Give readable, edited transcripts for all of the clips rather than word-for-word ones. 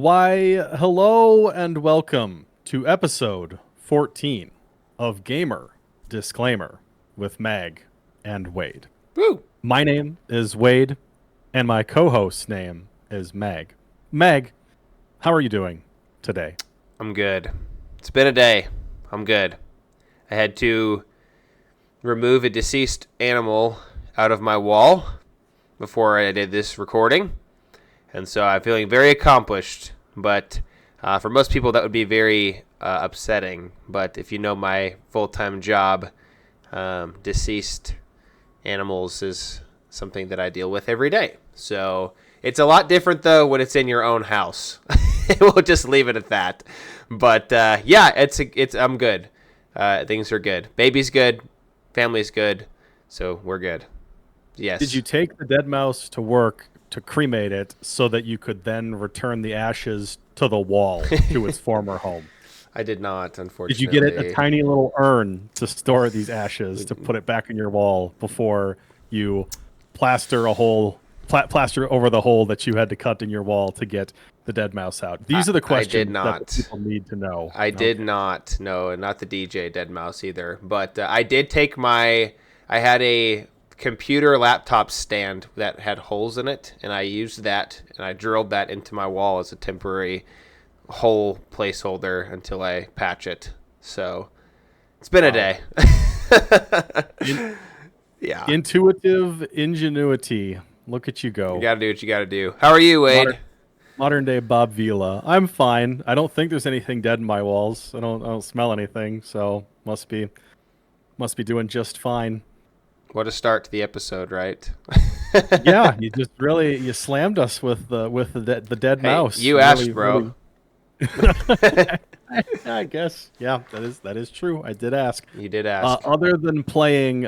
Why, hello and welcome to episode 14 of Gamer Disclaimer with Mag and Wade. Woo! My name is Wade, and my co host's name is Mag. Mag, how are you doing today? I'm good. It's been a day. I'm good. I had to remove a deceased animal out of my wall before I did this recording, and so I'm feeling very accomplished. But for most people, that would be very upsetting. But if you know my full-time job, deceased animals is something that I deal with every day. So it's a lot different though when it's in your own house. We'll just leave it at that. But yeah, it's I'm good. Things are good. Baby's good. Family's good. So we're good. Did Yes. you take the dead mouse to work to cremate it so that you could then return the ashes to the wall to its former home? I did not, Did you get it a unfortunately. tiny little urn to store these ashes to put it back in your wall before you plaster over the hole that you had to cut in your wall to get the dead mouse out? These are the I did questions that the not. people need to know. I did Okay. not. No, not the DJ Dead Mouse either. But I did take my. I had a computer laptop stand that had holes in it, and I used that and I drilled that into my wall as a temporary hole placeholder until I patch it. So it's been a Wow. day. In- Yeah. Intuitive ingenuity. Look at you You go. gotta do what you gotta do. How are you, Modern Wade? modern day Bob Vila. I'm fine. I don't think there's anything dead in my walls. I don't smell anything, so must be doing just fine. What a start to the episode, right? Yeah, you slammed us with the dead Hey, mouse. you asked, bro. Really. I guess. Yeah, that is true. I did ask. You did ask. Other than playing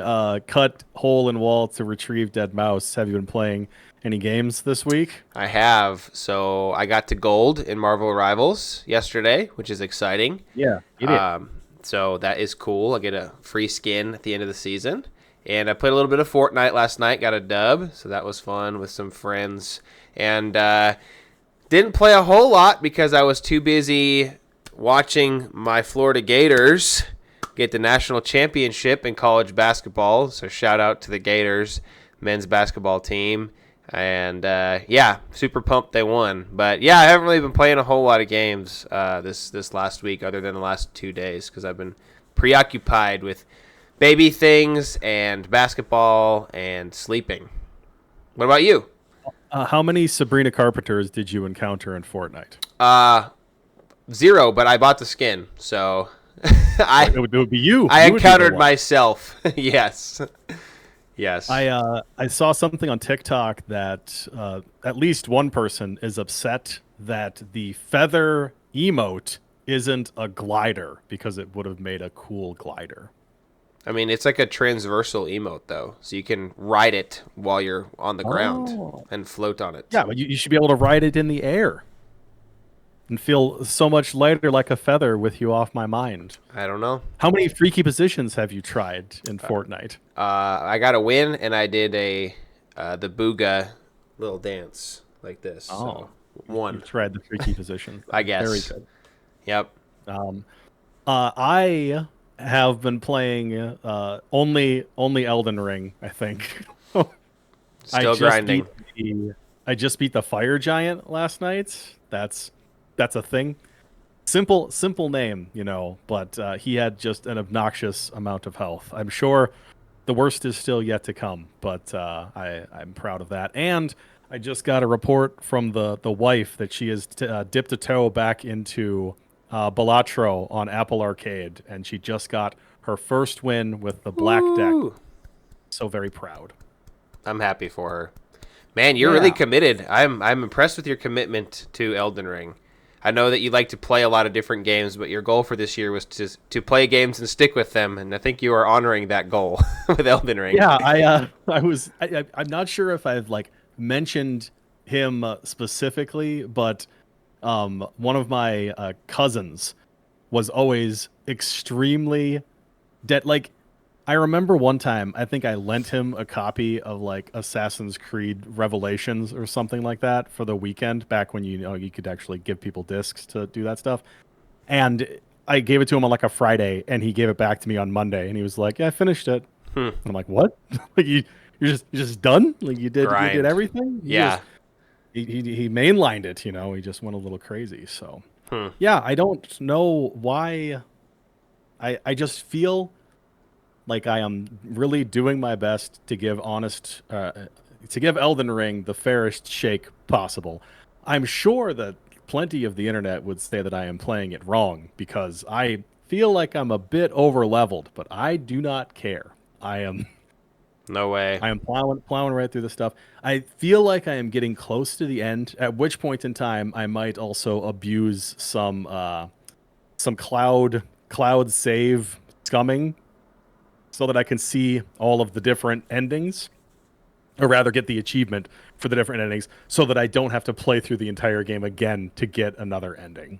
cut hole in wall to retrieve dead mouse, have you been playing any games this week? I have. So I got to gold in Marvel Rivals yesterday, which is exciting. Yeah, you did. Um, so that is cool. I get a free skin at the end of the season. And I played a little bit of Fortnite last night, got a dub. So that was fun with some friends. And didn't play a whole lot because I was too busy watching my Florida Gators get the national championship in college basketball. So shout out to the Gators men's basketball team. And yeah, super pumped they won. But yeah, I haven't really been playing a whole lot of games this last week, other than the last 2 days, because I've been preoccupied with baby things and basketball and sleeping. What about you? How many Sabrina Carpenters did you encounter in Fortnite? Uh, Zero, but I bought the skin, so I It would be you. I You would be the encountered one. myself. Yes, yes. I saw something on TikTok that at least one person is upset that the feather emote isn't a glider because it would have made a cool glider. I mean, it's like a transversal emote though, so you can ride it while you're on the ground Oh. and float on it. Yeah, but you should be able to ride it in the air and feel so much lighter like a feather with you off my mind. I don't know. How many freaky positions have you tried in Fortnite? I got a win, and I did a the booga little dance like this. Oh, So one, you've tried the freaky positions. I Very guess. good. Yep. Um, I have been playing only Elden Ring, I think. I Still just beat grinding. I just beat the fire giant last night. That's a thing. Simple name, but he had just an obnoxious amount of health. I'm sure the worst is still yet to come, but I'm proud of that. And I just got a report from the wife that she has dipped a toe back into Balatro on Apple Arcade, and she just got her first win with the black deck. Woo! So very proud. I'm happy for her. Man, you're really Yeah. committed. I'm impressed with your commitment to Elden Ring. I know that you like to play a lot of different games, but your goal for this year was to play games and stick with them, and I think you are honoring that goal with Elden Ring. Yeah, I'm not sure if I've like mentioned him specifically, but one of my cousins was always extremely dead. Like I remember one time, I think I lent him a copy of like Assassin's Creed Revelations or something like that for the weekend, back when you could actually give people discs to do that stuff. And I gave it to him on like a Friday, and he gave it back to me on Monday, and he was like, "Yeah, I finished it." Hmm. I'm like, "What? Like you're just done? Like you did Grind. everything?" Yeah. He mainlined it. He just went a little crazy. So Hmm. yeah, I don't know why. I just feel like I am really doing my best to give Elden Ring the fairest shake possible. I'm sure that plenty of the internet would say that I am playing it wrong because I feel like I'm a bit over leveled, but I do not care. I am No way. I am plowing right through the stuff. I feel like I am getting close to the end, at which point in time I might also abuse some cloud save scumming so that I can see all of the different endings, or rather get the achievement for the different endings, so that I don't have to play through the entire game again to get another ending.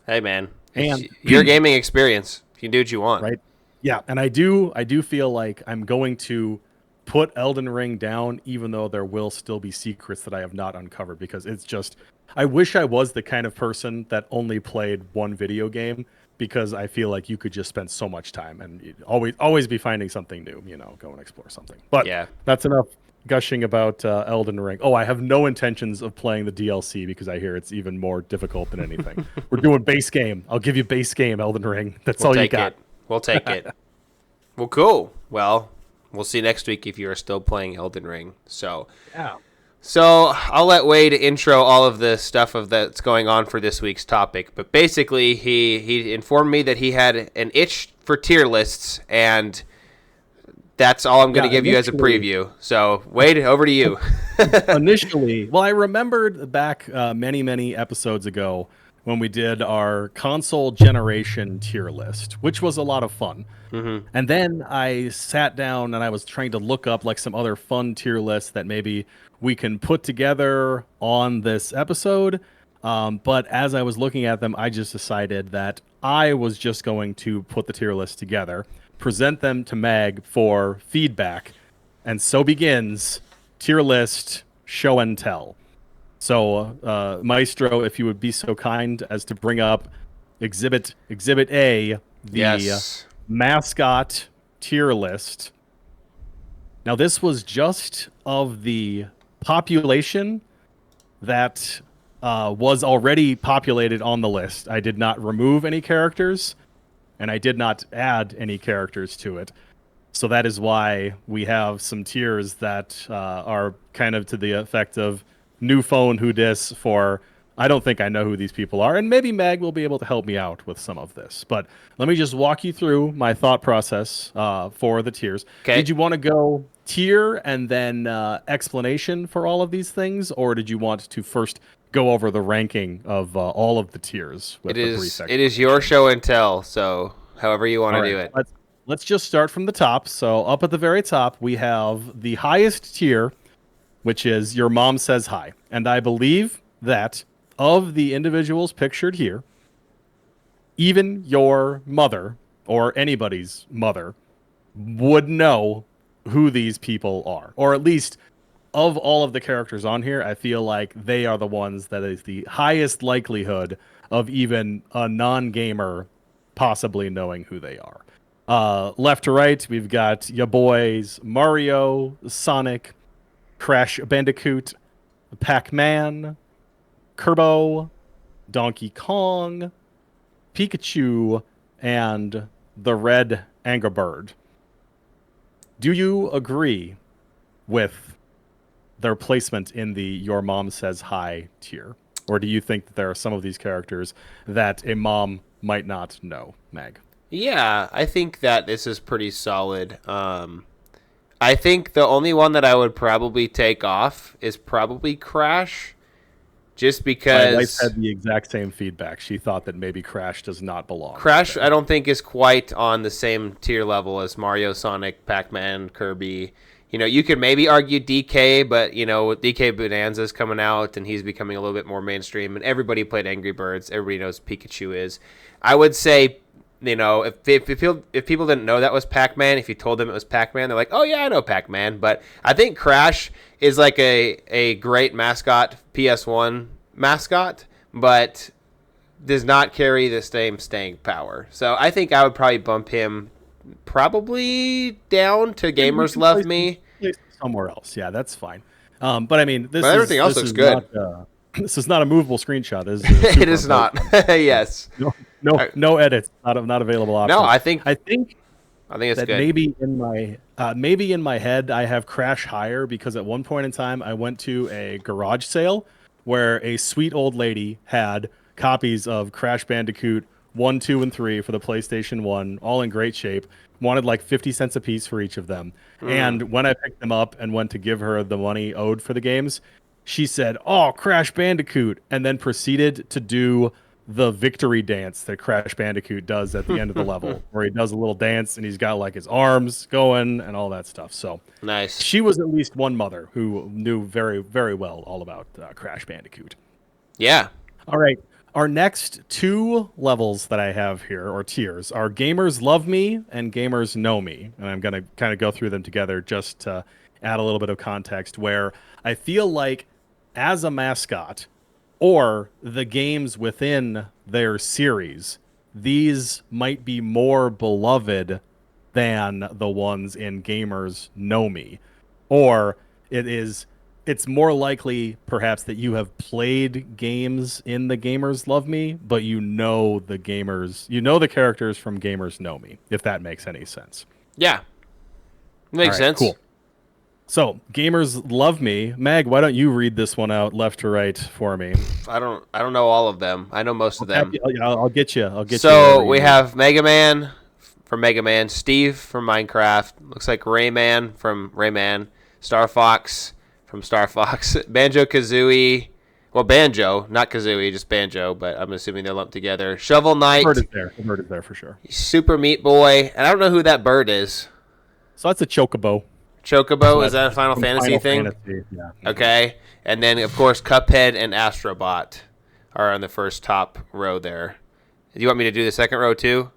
Hey, man. It's And your gaming experience. You can do what you want. right, yeah, and I do feel like I'm going to put Elden Ring down, even though there will still be secrets that I have not uncovered, because it's just I wish I was the kind of person that only played one video game, because I feel like you could just spend so much time and you'd always be finding something new, go and explore something. But Yeah. that's enough gushing about Elden Ring. Oh, I have no intentions of playing the DLC because I hear it's even more difficult than anything. We're doing base game. I'll give you base game Elden Ring. That's We'll all you take got. it. We'll take it. Well, cool. Well, we'll see next week if you are still playing Elden Ring. Yeah. So I'll let Wade intro all of the stuff that's going on for this week's topic. But basically, he informed me that he had an itch for tier lists, and that's all I'm going to give you as a preview. So Wade, over to you. Initially, well, I remembered back many episodes ago when we did our console generation tier list, which was a lot of fun. Mm-hmm. And then I sat down and I was trying to look up like some other fun tier lists that maybe we can put together on this episode. But as I was looking at them, I just decided that I was just going to put the tier list together, present them to Mag for feedback, and so begins tier list show and tell. So, Maestro, if you would be so kind as to bring up Exhibit A, the Yes. mascot tier list. Now, this was just of the population that was already populated on the list. I did not remove any characters, and I did not add any characters to it. So that is why we have some tiers that are kind of to the effect of new phone who dis for I don't think I know who these people are, and maybe Mag will be able to help me out with some of this. But let me just walk you through my thought process for the tiers. Okay. Did you want to go tier and then explanation for all of these things, or did you want to first go over the ranking of all of the tiers with It a brief is your show and tell, so however you want to do it. Let's just start from the top. So up at the very top, we have the highest tier, which is Your Mom Says Hi. And I believe that of the individuals pictured here, even your mother or anybody's mother would know who these people are. Or at least of all of the characters on here, I feel like they are the ones that is the highest likelihood of even a non-gamer possibly knowing who they are. Left to right, we've got your boys Mario, Sonic, Crash Bandicoot, Pac-Man, Kerbo, Donkey Kong, Pikachu, and the Red Angry Bird. Do you agree with their placement in the Your Mom Says Hi tier? Or do you think that there are some of these characters that a mom might not know, Mag? Yeah, I think that this is pretty solid. I think the only one that I would probably take off is probably Crash, just because My wife had the exact same feedback. She thought that maybe Crash does not belong. Crash I don't think is quite on the same tier level as Mario, Sonic, Pac-Man, Kirby. You could maybe argue DK, but DK Bonanza's coming out and he's becoming a little bit more mainstream, and everybody played Angry Birds. Everybody knows Pikachu is. I would say if people didn't know that was Pac-Man, if you told them it was Pac-Man, they're like, oh yeah, I know Pac-Man. But I think Crash is like a great mascot, PS1 mascot, but does not carry the same staying power. So I think I would probably bump him probably down to Gamers Love Me. Somewhere else. Yeah, that's fine. But I mean, everything else looks good. This is not a movable screenshot. This is it is not. Yes. No edits. Not available option. No, I think it's that good. maybe in my head I have Crash higher because at one point in time I went to a garage sale where a sweet old lady had copies of Crash Bandicoot 1, 2, and 3 for the PlayStation 1, all in great shape. Wanted like 50 cents a piece for each of them. And when I picked them up and went to give her the money owed for the games, she said, "Oh, Crash Bandicoot," and then proceeded to do the victory dance that Crash Bandicoot does at the end of the level, where he does a little dance and he's got like his arms going and all that stuff. So nice. She was at least one mother who knew very, very well all about Crash Bandicoot. Yeah. All right. Our next 2 levels that I have here, or tiers, are Gamers Love Me and Gamers Know Me. And I'm going to kind of go through them together just to add a little bit of context, where I feel like as a mascot or the games within their series, these might be more beloved than the ones in Gamers Know Me. Or it's more likely perhaps that you have played games in the Gamers Love Me, but you know the characters from Gamers Know Me, if that makes any sense. Yeah. Makes sense. Cool. So, Gamers Love Me. Mag, why don't you read this one out left to right for me? I don't know all of them. I know most of them. I'll get you. So we have Mega Man from Mega Man, Steve from Minecraft, looks like Rayman from Rayman, Star Fox from Star Fox, Banjo-Kazooie, well, Banjo, not Kazooie, just Banjo, but I'm assuming they're lumped together. Shovel Knight. Bird is there for sure. Super Meat Boy, and I don't know who that bird is. So that's a Chocobo. Chocobo, is that a Final Fantasy thing? Fantasy, yeah. Okay, and then, of course, Cuphead and Astrobot are on the first top row there. Do you want me to do the second row, too?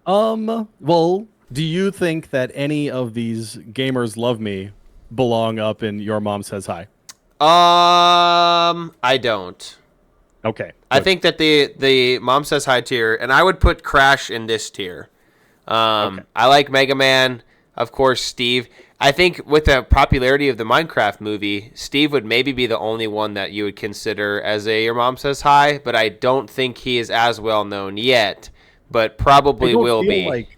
Well, do you think that any of these Gamers Love Me belong up in Your Mom Says Hi? I don't. Okay. I think that the Mom Says Hi tier, and I would put Crash in this tier. Okay. I like Mega Man, of course, Steve. I think with the popularity of the Minecraft movie, Steve would maybe be the only one that you would consider as a Your Mom Says Hi, but I don't think he is as well known yet, but probably will be. Like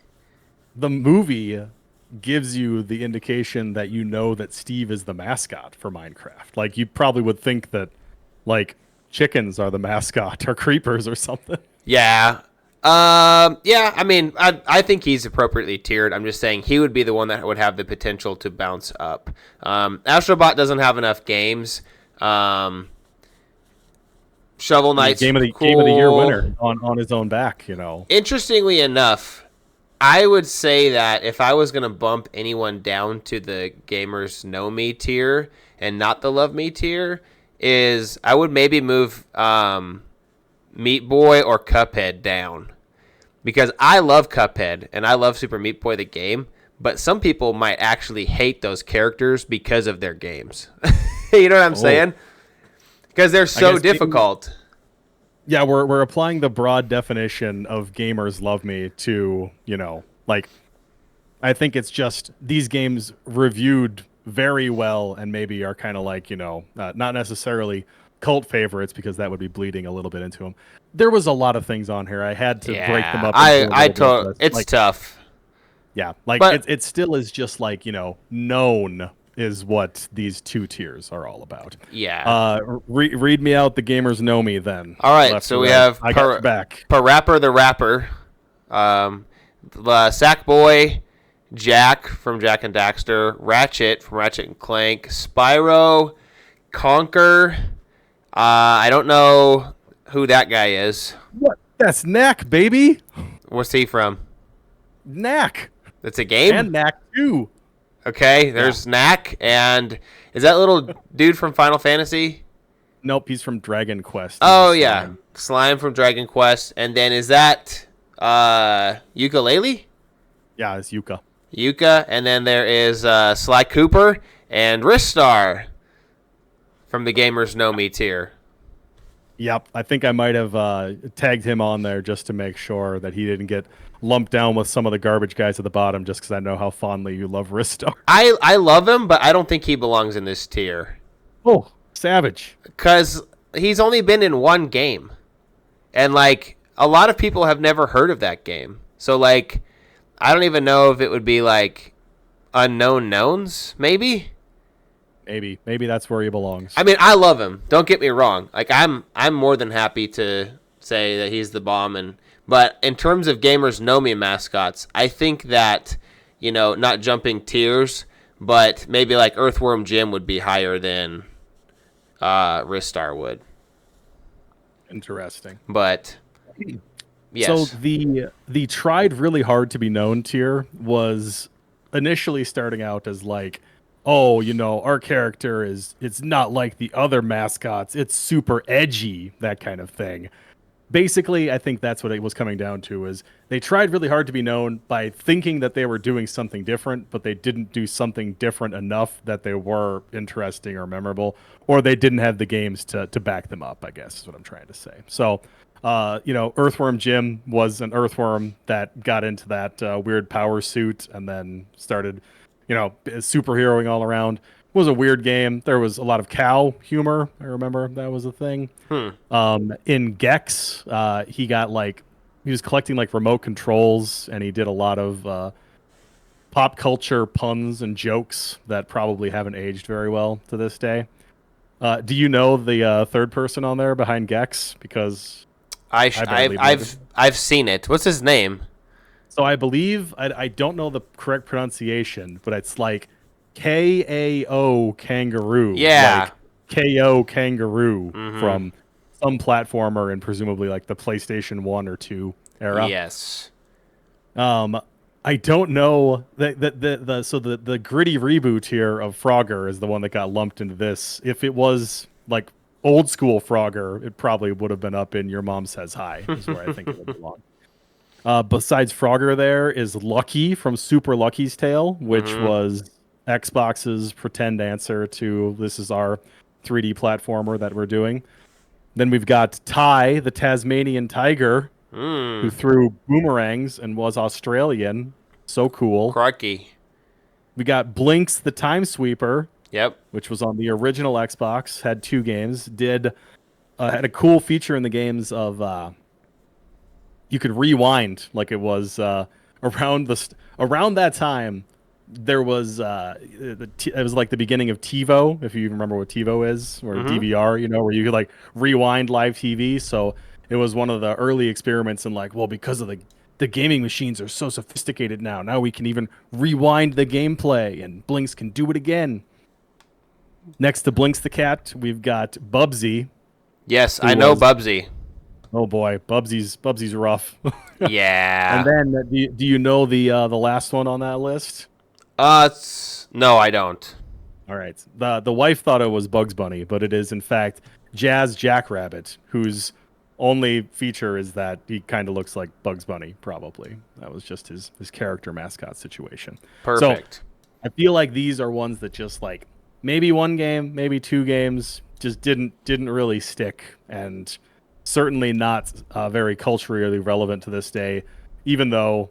the movie gives you the indication that you know that Steve is the mascot for Minecraft. Like you probably would think that like chickens are the mascot or creepers or something. Yeah. Yeah, I mean, I think he's appropriately tiered. I'm just saying he would be the one that would have the potential to bounce up. Astrobot doesn't have enough games. Shovel Knight's game of the year winner on his own back, you know. Interestingly enough, I would say that if I was going to bump anyone down to the Gamers Know Me tier and not the Love Me tier, is I would maybe move Meat Boy or Cuphead down. Because I love Cuphead and I love Super Meat Boy the game, but some people might actually hate those characters because of their games. You know what I'm saying? Because they're so difficult. Yeah, we're applying the broad definition of Gamers Love Me to, you know, like, I think it's just these games reviewed very well and maybe are kind of like, you know, not necessarily cult favorites because that would be bleeding a little bit into them. There was a lot of things on here. I had to break them up. It's tough. Yeah, like it still is just like, you know, known is what these 2 tiers are all about. Yeah. Read me out the Gamers Know Me then. All right, so we have I got your back. Parappa the Rapper, Sackboy, Jack from Jak and Daxter, Ratchet from Ratchet and Clank, Spyro, Conker. I don't know who that guy is. What? That's Knack, baby. What's he from? Knack. That's a game? And Knack 2. Okay, there's Knack, and is that little dude from Final Fantasy? Nope, he's from Dragon Quest. Oh, yeah. Slime from Dragon Quest. And then is that Ukulele? Yeah, it's Yuka. Yuka, and then there is Sly Cooper and Ristar from the Gamers Know Me tier. Yep, I think I might have tagged him on there just to make sure that he didn't get lumped down with some of the garbage guys at the bottom, just because I know how fondly you love Risto. I love him, but I don't think he belongs in this tier. Oh, savage. Because he's only been in one game. And, like, a lot of people have never heard of that game. So, like, I don't even know if it would be, like, unknown knowns, maybe? Maybe that's where he belongs. I mean, I love him. Don't get me wrong. Like, I'm more than happy to say that he's the bomb. But in terms of Gamers Know Me mascots, I think that, you know, not jumping tiers, but maybe like Earthworm Jim would be higher than Ristar would. Interesting. But yes. So the tried really hard to be known tier was initially starting out as like, oh, you know, our character it's not like the other mascots. It's super edgy, that kind of thing. Basically, I think that's what it was coming down to, is they tried really hard to be known by thinking that they were doing something different, but they didn't do something different enough that they were interesting or memorable, or they didn't have the games to back them up, I guess is what I'm trying to say. So, you know, Earthworm Jim was an earthworm that got into that weird power suit and then started, you know, superheroing all around. It was a weird game. There was a lot of cow humor. I remember that was a thing. In Gex, he was collecting like remote controls, and he did a lot of pop culture puns and jokes that probably haven't aged very well to this day. Do you know the third person on there behind Gex? Because I've seen it. What's his name? So I believe I don't know the correct pronunciation, but it's like KAO Kangaroo. Yeah. Like KO Kangaroo from some platformer and presumably like the PlayStation 1 or 2 era. Yes. I don't know the gritty reboot here of Frogger is the one that got lumped into this. If it was like old school Frogger, it probably would have been up in Your Mom Says Hi, is where I think it would belong. Besides Frogger, there is Lucky from Super Lucky's Tale, which was Xbox's pretend answer to this is our 3D platformer that we're doing. Then we've got Ty, the Tasmanian tiger, who threw boomerangs and was Australian. So cool. Crikey. We got Blinks, the time sweeper. Yep. Which was on the original Xbox, had 2 games. Had a cool feature in the games of you could rewind, like it was around that time. There was it was like the beginning of TiVo, if you remember what TiVo is, or DVR, you know, where you could like rewind live TV. So it was one of the early experiments in like, well, because of the gaming machines are so sophisticated now we can even rewind the gameplay, and Blinks can do it again. Next to Blinks the cat, we've got Bubsy. Yes, I know Bubsy. Oh boy, Bubsy's rough. Yeah. And then do you know the last one on that list? No, I don't. All right. The wife thought it was Bugs Bunny, but it is in fact Jazz Jackrabbit, whose only feature is that he kind of looks like Bugs Bunny, probably. That was just his character mascot situation. Perfect. So I feel like these are ones that just like maybe 1 game, maybe 2 games just didn't really stick, and certainly not very culturally relevant to this day, even though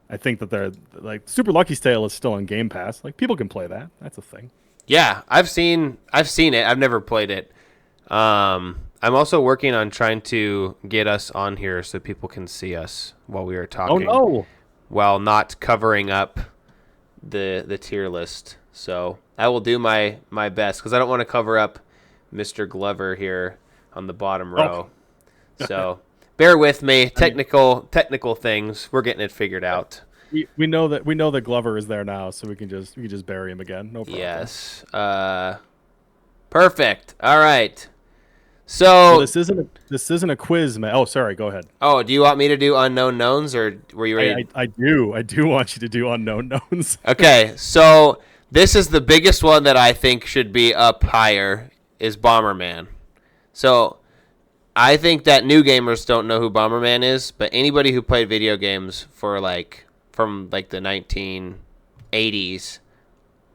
I think that they're like Super Lucky's Tale is still on Game Pass. Like people can play that. That's a thing. Yeah, I've seen it. I've never played it. I'm also working on trying to get us on here so people can see us while we are talking. Oh no! While not covering up the tier list. So I will do my best because I don't want to cover up Mr. Glover here on the bottom row. So bear with me. Technical things. We're getting it figured out. We know that Glover is there now, so we can just bury him again. No problem. Yes. Perfect. All right. So this isn't a quiz, man. Oh, sorry. Go ahead. Oh, do you want me to do unknown knowns, or were you ready? I do want you to do unknown knowns. Okay. So this is the biggest one that I think should be up higher is Bomberman. So I think that new gamers don't know who Bomberman is, but anybody who played video games for from the 1980s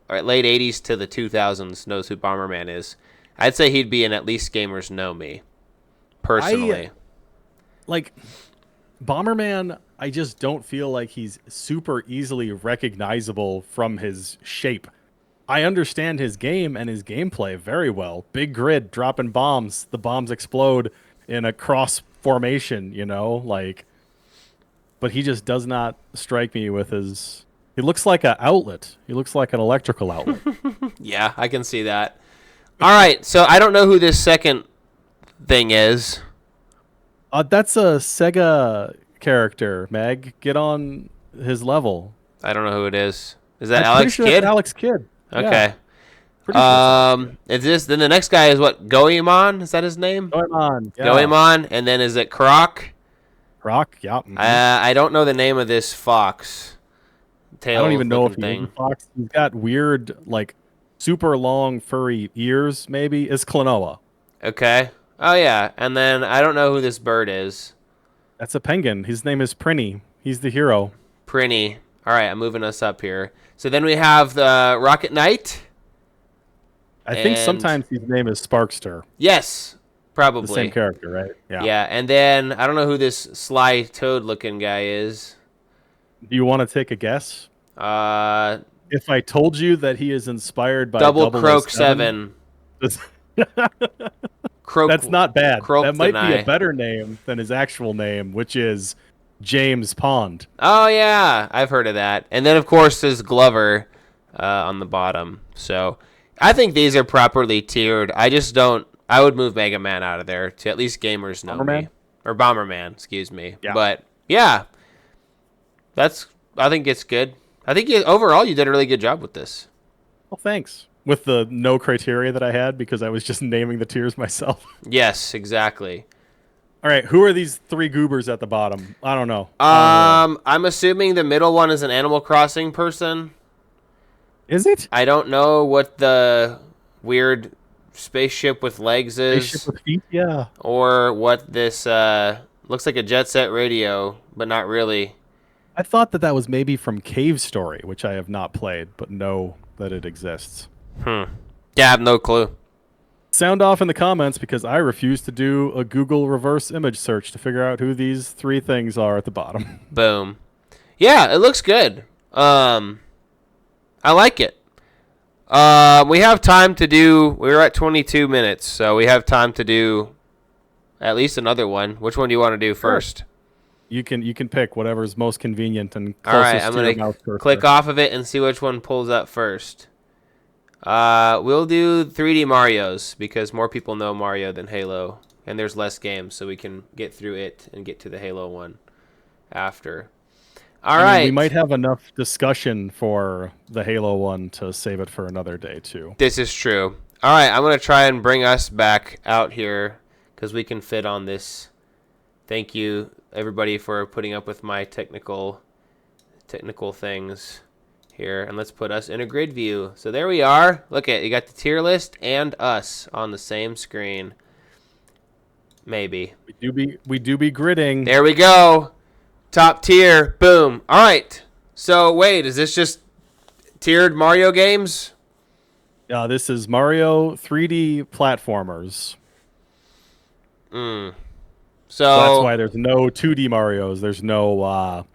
or late 80s to the 2000s knows who Bomberman is. I'd say he'd be in at least Gamers Know Me, personally. Like, Bomberman, I just don't feel like he's super easily recognizable from his shape. I understand his game and his gameplay very well. Big grid, dropping bombs. The bombs explode in a cross formation, but he just does not strike me with his... He looks like an outlet. He looks like an electrical outlet. Yeah, I can see that. All right, so I don't know who this second thing is. That's a Sega character, Meg. Get on his level. I don't know who it is. Is that I'm Alex sure Kidd? that's Alex Kidd. Okay. Yeah. Is this then the next guy is what? Goemon? Is that his name? Goemon. Yeah. Goemon, and then is it Croc? Croc. Yeah. I don't know the name of this fox. I don't even know if thing. he's a fox. He's got weird, super long furry ears. Maybe it's Klonoa. Okay. Oh yeah, and then I don't know who this bird is. That's a penguin. His name is Prinny. He's the hero. Prinny. All right, I'm moving us up here. So then we have the Rocket Knight. I think sometimes his name is Sparkster. Yes, probably. The same character, right? Yeah. Yeah, and then I don't know who this sly toad-looking guy is. Do you want to take a guess? If I told you that he is inspired by Double Croak 7. Croak, that's not bad. Croak that might be Deny. a better name than his actual name, which is James Pond. Oh, yeah. I've heard of that. And then, of course, there's Glover on the bottom. So I think these are properly tiered. I just don't... I would move Mega Man out of there to at least Gamers Know Me. Or Bomberman, excuse me. Yeah. But, yeah. I think it's good. I think overall you did a really good job with this. Well, thanks. With the no criteria that I had because I was just naming the tiers myself. Yes, exactly. All right, who are these three goobers at the bottom? I don't know. I'm assuming the middle one is an Animal Crossing person. Is it? I don't know what the weird spaceship with legs is. Spaceship with feet? Yeah. Or what this looks like a Jet Set Radio, but not really. I thought that was maybe from Cave Story, which I have not played, but know that it exists. Yeah, I have no clue. Sound off in the comments because I refuse to do a Google reverse image search to figure out who these three things are at the bottom. Boom. Yeah, it looks good. I like it. We have time to do... We're at 22 minutes, so we have time to do at least another one. Which one do you want to do first? You can pick whatever's most convenient and All closest right, I'm to your going mouse to cursor. click off of it and see which one pulls up first. We'll do 3D Marios because more people know Mario than Halo, and there's less games, so we can get through it and get to the Halo one after. All right. We might have enough discussion for the Halo one to save it for another day, too. This is true. All right, I'm going to try and bring us back out here because we can fit on this. Thank you, everybody, for putting up with my technical things here. And let's put us in a grid view. So there we are. Look at you got the tier list and us on the same screen. Maybe. We do be gridding. There we go. Top tier. Boom. All right. So wait, is this just tiered Mario games? This is Mario 3D platformers. So that's why there's no 2D Marios. There's no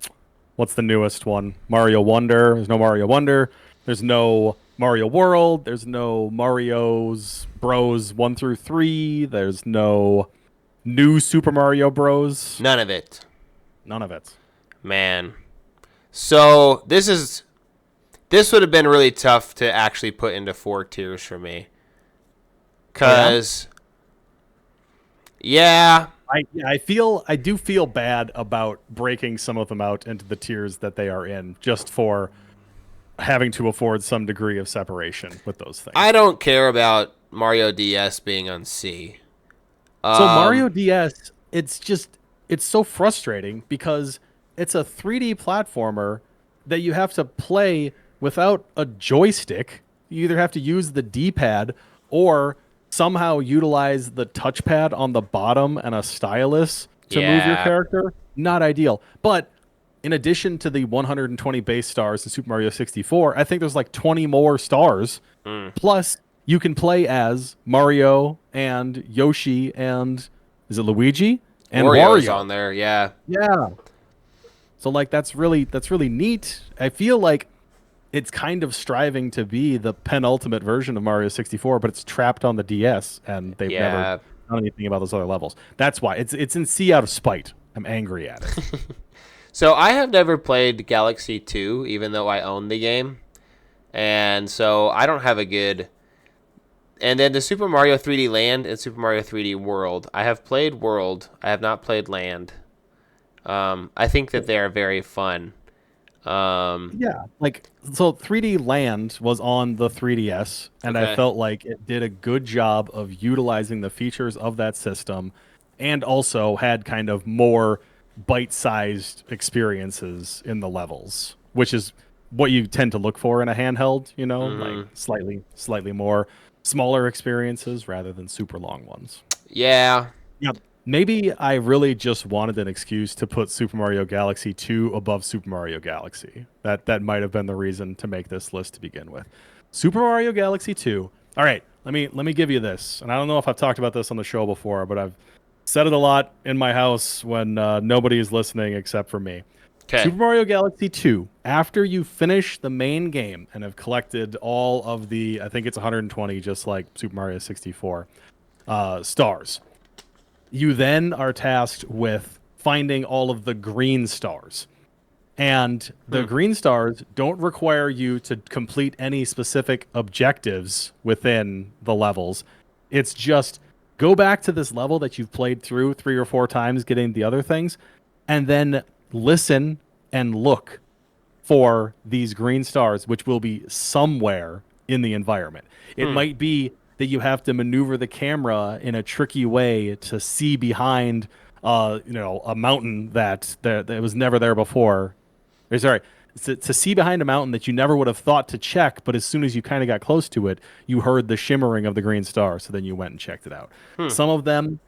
what's the newest one? Mario Wonder. There's no Mario Wonder. There's no Mario World. There's no Mario's Bros 1 through 3. There's no new Super Mario Bros. None of it. None of it. Man. So this would have been really tough to actually put into 4 tiers for me. Cause yeah. I do feel bad about breaking some of them out into the tiers that they are in, just for having to afford some degree of separation with those things. I don't care about Mario DS being on C. So Mario DS, it's so frustrating because it's a 3D platformer that you have to play without a joystick. You either have to use the D-pad or somehow utilize the touchpad on the bottom and a stylus to move your Yeah. character. Not ideal. But in addition to the 120 base stars in Super Mario 64, I think there's like 20 more stars. Mm. Plus, you can play as Mario and Yoshi and is it Luigi and Wario's Wario. on there. Yeah. Yeah. So like that's really neat. I feel like it's kind of striving to be the penultimate version of Mario 64, but it's trapped on the DS and they've never Yeah. done anything about those other levels. That's why it's in C out of spite. I'm angry at it. So I have never played Galaxy 2, even though I own the game. And so I don't have a good. And then the Super Mario 3D Land and Super Mario 3D World. I have played World. I have not played Land. I think that they are very fun. Yeah, like so 3D Land was on the 3DS and I Okay. felt like it did a good job of utilizing the features of that system and also had kind of more bite-sized experiences in the levels, which is what you tend to look for in a handheld, like Hmm. slightly more smaller experiences rather than super long ones. Yeah. Yep. Maybe I really just wanted an excuse to put Super Mario Galaxy 2 above Super Mario Galaxy. That might have been the reason to make this list to begin with. Super Mario Galaxy 2. All right, let me give you this. And I don't know if I've talked about this on the show before, but I've said it a lot in my house when nobody is listening except for me. Okay. Super Mario Galaxy 2, after you finish the main game and have collected all of the, I think it's 120, just like Super Mario 64, stars, you then are tasked with finding all of the green stars. And the green stars don't require you to complete any specific objectives within the levels. It's just go back to this level that you've played through 3 or 4 times, getting the other things, and then listen and look for these green stars, which will be somewhere in the environment. It might be that you have to maneuver the camera in a tricky way to see behind, a mountain that was never there before. Or, sorry, to see behind a mountain that you never would have thought to check, but as soon as you kind of got close to it, you heard the shimmering of the green star, so then you went and checked it out. Some of them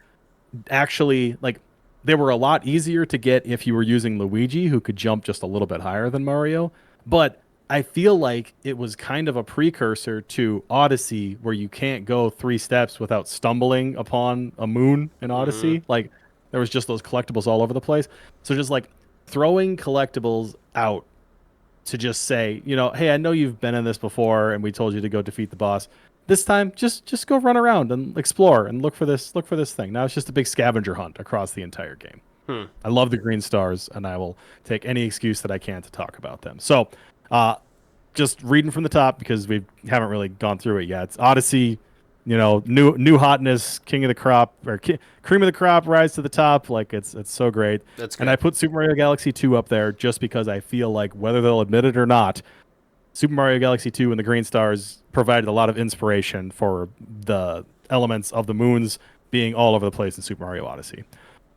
actually like they were a lot easier to get if you were using Luigi, who could jump just a little bit higher than Mario. But I feel like it was kind of a precursor to Odyssey, where you can't go 3 steps without stumbling upon a moon in Hmm. Odyssey. Like there was just those collectibles all over the place. So just like throwing collectibles out to just say, hey, I know you've been in this before, and we told you to go defeat the boss. This time, just go run around and explore and look for this thing. Now it's just a big scavenger hunt across the entire game. Hmm. I love the green stars, and I will take any excuse that I can to talk about them. So, uh, just reading from the top because we haven't really gone through it yet. It's Odyssey, new hotness, king of the crop or cream of the crop, rise to the top. Like it's so great. That's And I good. put Super Mario Galaxy 2 up there just because I feel like whether they'll admit it or not, Super Mario Galaxy 2 and the green stars provided a lot of inspiration for the elements of the moons being all over the place in Super Mario Odyssey.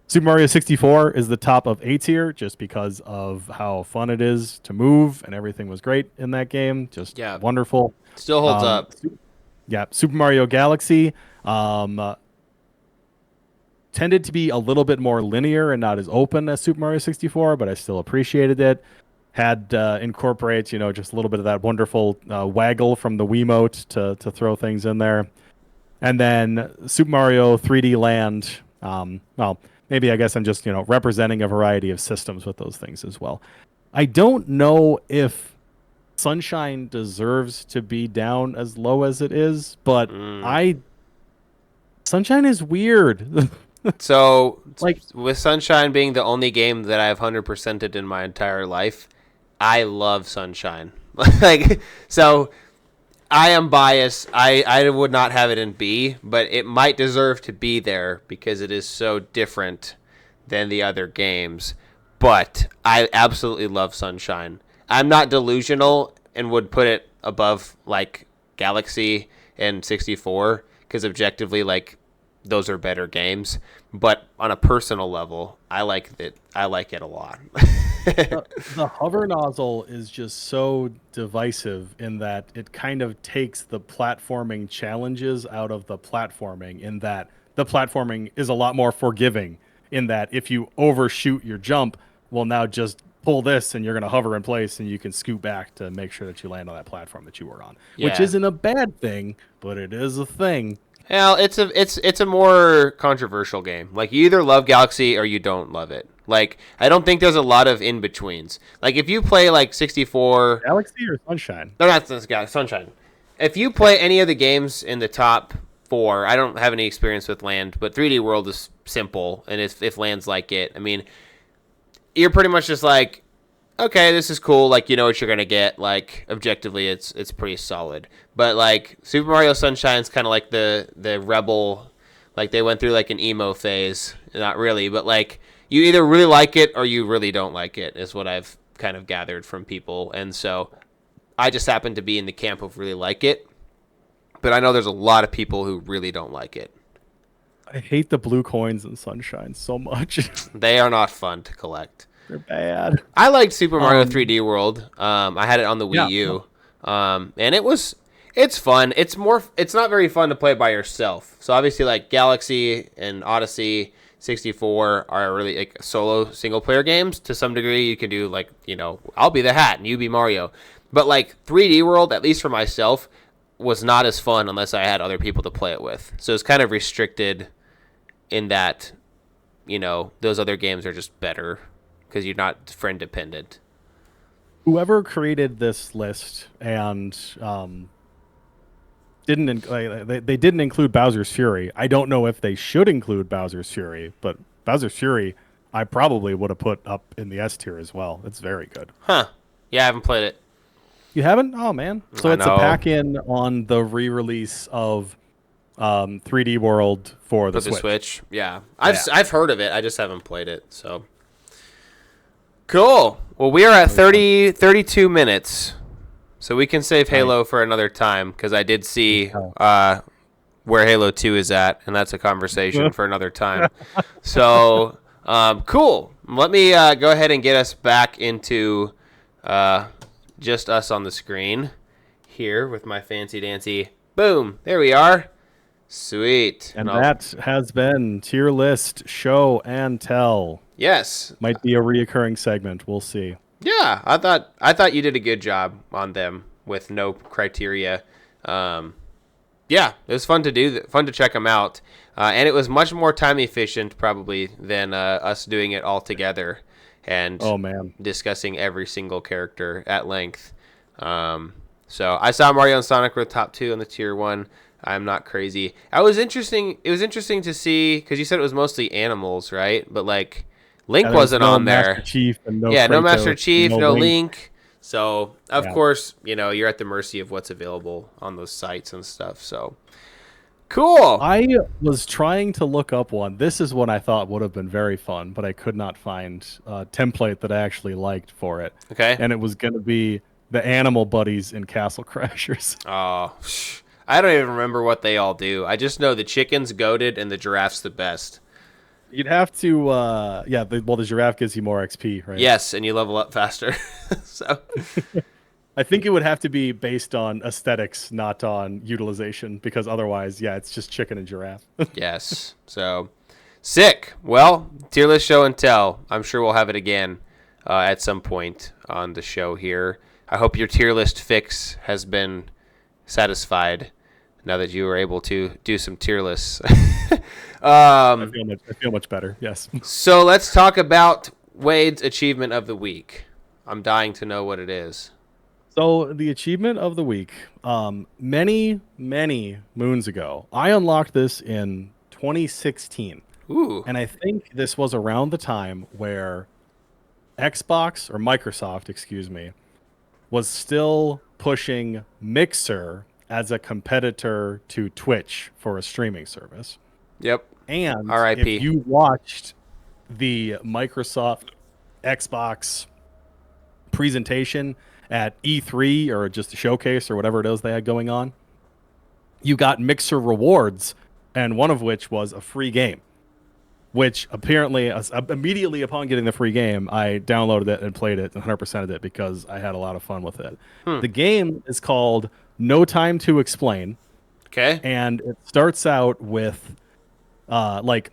Super Mario 64 is the top of A tier just because of how fun it is to move and everything was great in that game. Just Yeah. wonderful. Still holds Um, up. yeah, Super Mario Galaxy tended to be a little bit more linear and not as open as Super Mario 64, but I still appreciated it. Had incorporates, just a little bit of that wonderful waggle from the Wiimote to throw things in there. And then Super Mario 3D Land. Well, maybe I guess I'm just representing a variety of systems with those things as well. I don't know if Sunshine deserves to be down as low as it is, but Mm. I Sunshine is weird. So, Like, with Sunshine being the only game that I've 100%ed in my entire life, I love Sunshine. Like, so I am biased. I would not have it in B, but it might deserve to be there because it is so different than the other games. But I absolutely love Sunshine. I'm not delusional and would put it above like Galaxy and 64 because objectively, like, those are better games. But on a personal level, I like it. I like it a lot. The hover nozzle is just so divisive in that it kind of takes the platforming challenges out of the platforming, in that the platforming is a lot more forgiving, in that if you overshoot your jump, well, now just pull this and you're going to hover in place and you can scoot back to make sure that you land on that platform that you were on, which Yeah. isn't a bad thing, but it is a thing. Well, it's a more controversial game. Like you either love Galaxy or you don't love it. Like I don't think there's a lot of in betweens. Like if you play like 64, Galaxy or Sunshine? no, not this guy, Sunshine. If you play any of the games in the top four, I don't have any experience with Land, but 3D World is simple, and if Land's like it, I mean, you're pretty much just like, okay, this is cool. Like you know what you're gonna get. Like objectively, it's pretty solid. But like Super Mario Sunshine's kind of like the rebel. Like they went through like an emo phase. Not really, but like you either really like it or you really don't like it. Is what I've kind of gathered from people. And so I just happen to be in the camp of really like it. But I know there's a lot of people who really don't like it. I hate the blue coins in Sunshine so much. They are not fun to collect. They're bad. I liked Super Mario Um, 3D World. I had it on the Wii Yeah. U, and it's fun. It's not very fun to play by yourself. So obviously, like Galaxy and Odyssey 64 are really like solo single player games. To some degree, you can do like I'll be the hat and you be Mario. But like 3D World, at least for myself, was not as fun unless I had other people to play it with. So it's kind of restricted in that those other games are just better because you're not friend dependent. Whoever created this list and they didn't include Bowser's Fury. I don't know if they should include Bowser's Fury, but Bowser's Fury I probably would have put up in the S tier as well. It's very good. Huh. Yeah, I haven't played it. You haven't? Oh man. So I it's know. a pack in on the re-release of 3D World for the For the Switch. Switch. Yeah. I've heard of it. I just haven't played it. So cool. Well, we are at 32 minutes. So we can save Halo for another time because I did see where Halo 2 is at, and that's a conversation for another time. So, cool. Let me go ahead and get us back into just us on the screen here with my fancy dancy. Boom. There we are. Sweet. And that has been tier list show and tell. Yes. Might be a reoccurring segment. We'll see. Yeah, I thought you did a good job on them with no criteria. Yeah, it was fun to do, fun to check them out, and it was much more time efficient probably than us doing it all together and Oh man. discussing every single character at length. So I saw Mario and Sonic were the top two on the tier one. I'm not crazy. It was interesting to see because you said it was mostly animals, right? But like Link Yeah, there was wasn't no on there. Master Chief and no No Kratos, Master Chief, no Link. Link. So, of Yeah. course, you're at the mercy of what's available on those sites and stuff. So, cool. I was trying to look up one. This is one I thought would have been very fun, but I could not find a template that I actually liked for it. Okay. And it was going to be the animal buddies in Castle Crashers. Oh, I don't even remember what they all do. I just know the chicken's goated and the giraffe's the best. You'd have to, the giraffe gives you more XP, right? Yes, and you level up faster. So, I think it would have to be based on aesthetics, not on utilization, because otherwise, yeah, it's just chicken and giraffe. yes. So, sick. Well, tier list show and tell. I'm sure we'll have it again at some point on the show here. I hope your tier list fix has been satisfied now that you were able to do some tier lists. I feel much better, yes. So let's talk about Wade's achievement of the week. I'm dying to know what it is. So the achievement of the week, many, many moons ago, I unlocked this in 2016. Ooh. And I think this was around the time where Xbox, or Microsoft, excuse me, was still pushing Mixer as a competitor to Twitch for a streaming service. Yep. And R.I.P.. if you watched the Microsoft Xbox presentation at E3 or just a showcase or whatever it is they had going on, you got Mixer rewards, and one of which was a free game, which apparently immediately upon getting the free game, I downloaded it and played it and 100%ed it because I had a lot of fun with it. The game is called No Time to Explain, Okay. and it starts out with like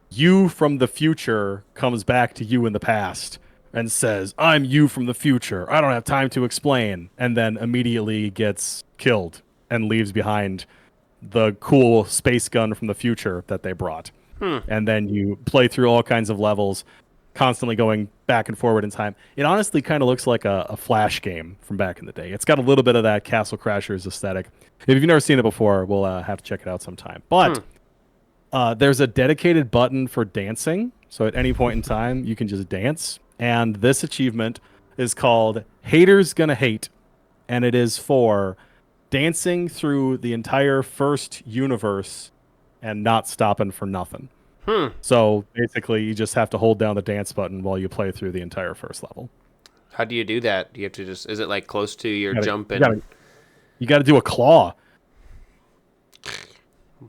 you from the future comes back to you in the past and says, "I'm you from the future. I don't have time to explain," and then immediately gets killed and leaves behind the cool space gun from the future that they brought. And then you play through all kinds of levels, constantly going back and forward in time. It honestly kind of looks like a Flash game from back in the day. It's got a little bit of that Castle Crashers aesthetic. If you've never seen it before, we'll have to check it out sometime. But there's a dedicated button for dancing. So at any point in time, you can just dance. And this achievement is called Haters Gonna Hate. And it is for dancing through the entire first universe and not stopping for nothing. So basically, you just have to hold down the dance button while you play through the entire first level. How do you do that? Do you have to just? Is it like close to your jump You and? gotta do a claw.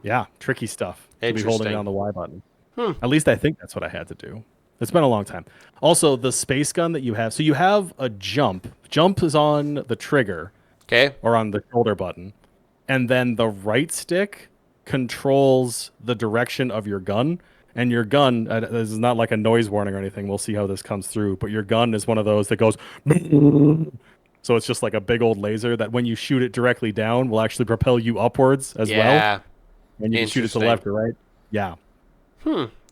Yeah, tricky stuff. To be holding Interesting. down the Y button. At least I think that's what I had to do. It's been a long time. Also, the space gun that you have. So you have a jump. Jump is on the trigger Okay. or on the shoulder button, and then the right stick controls the direction of your gun. And your gun, this is not like a noise warning or anything. We'll see how this comes through. But your gun is one of those that goes. So it's just like a big old laser that when you shoot it directly down will actually propel you upwards as well. Yeah. And you can shoot it to the Interesting. left or right. Yeah,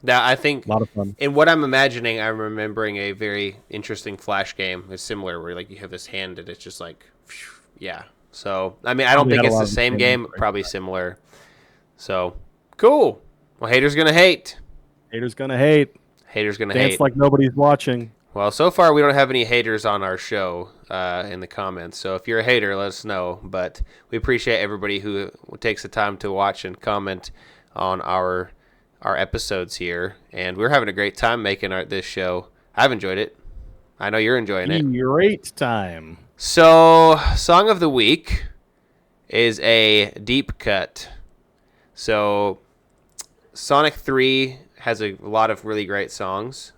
Now I think a lot of fun. in what I'm imagining, I'm remembering a very interesting Flash game. It's similar where like you have this hand and it's just like, phew, yeah. So I mean, I don't Probably think had a it's lot the of same the game. same Probably similar. So cool. Well, haters gonna hate. Haters gonna hate. Haters gonna Dance hate. like nobody's watching. Well, so far we don't have any haters on our show in the comments. So if you're a hater, let us know. But we appreciate everybody who takes the time to watch and comment on our episodes here. And we're having a great time making this show. I've enjoyed it. I know you're enjoying it. Great time. So, song of the week is a deep cut. So, Sonic 3 has a lot of really great songs.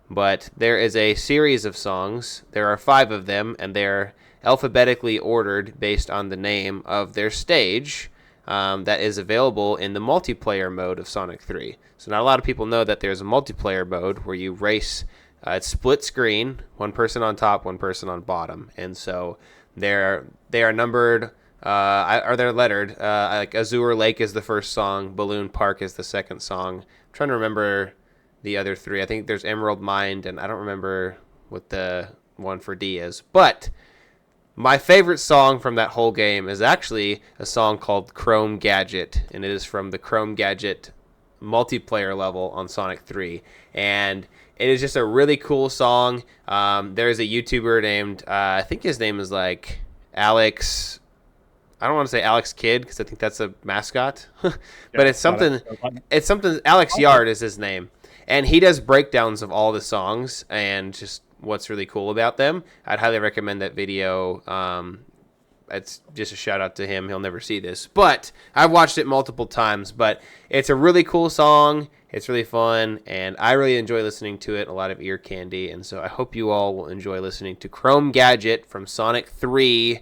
But there is a series of songs. There are 5 of them, and they're alphabetically ordered based on the name of their stage that is available in the multiplayer mode of Sonic 3. So not a lot of people know that there's a multiplayer mode where you race. It's split screen, one person on top, one person on bottom, and so they are numbered. Are they lettered? Like Azure Lake is the first song, Balloon Park is the second song. I'm trying to remember the other 3. I think there's Emerald Mine, and I don't remember what the one for D is. But my favorite song from that whole game is actually a song called Chrome Gadget, and it is from the Chrome Gadget multiplayer level on Sonic 3. And it is just a really cool song. There's a YouTuber named, I think his name is like Alex. I don't want to say Alex Kidd because I think that's a mascot, but it's something. It's something. Alex Yard is his name, and he does breakdowns of all the songs and just what's really cool about them. I'd highly recommend that video. It's just a shout out to him. He'll never see this, but I've watched it multiple times. But it's a really cool song. It's really fun, and I really enjoy listening to it. A lot of ear candy, and so I hope you all will enjoy listening to Chrome Gadget from Sonic 3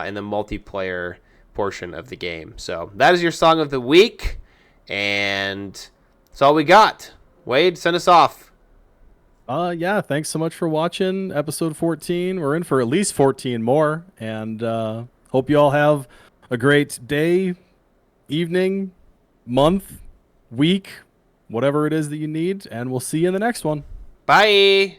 in the multiplayer portion of the game. So that is your song of the week, and that's all we got. Wade, send us off. Yeah, thanks so much for watching episode 14. We're in for at least 14 more, and hope you all have a great day, evening, month, week, whatever it is that you need, and we'll see you in the next one. Bye.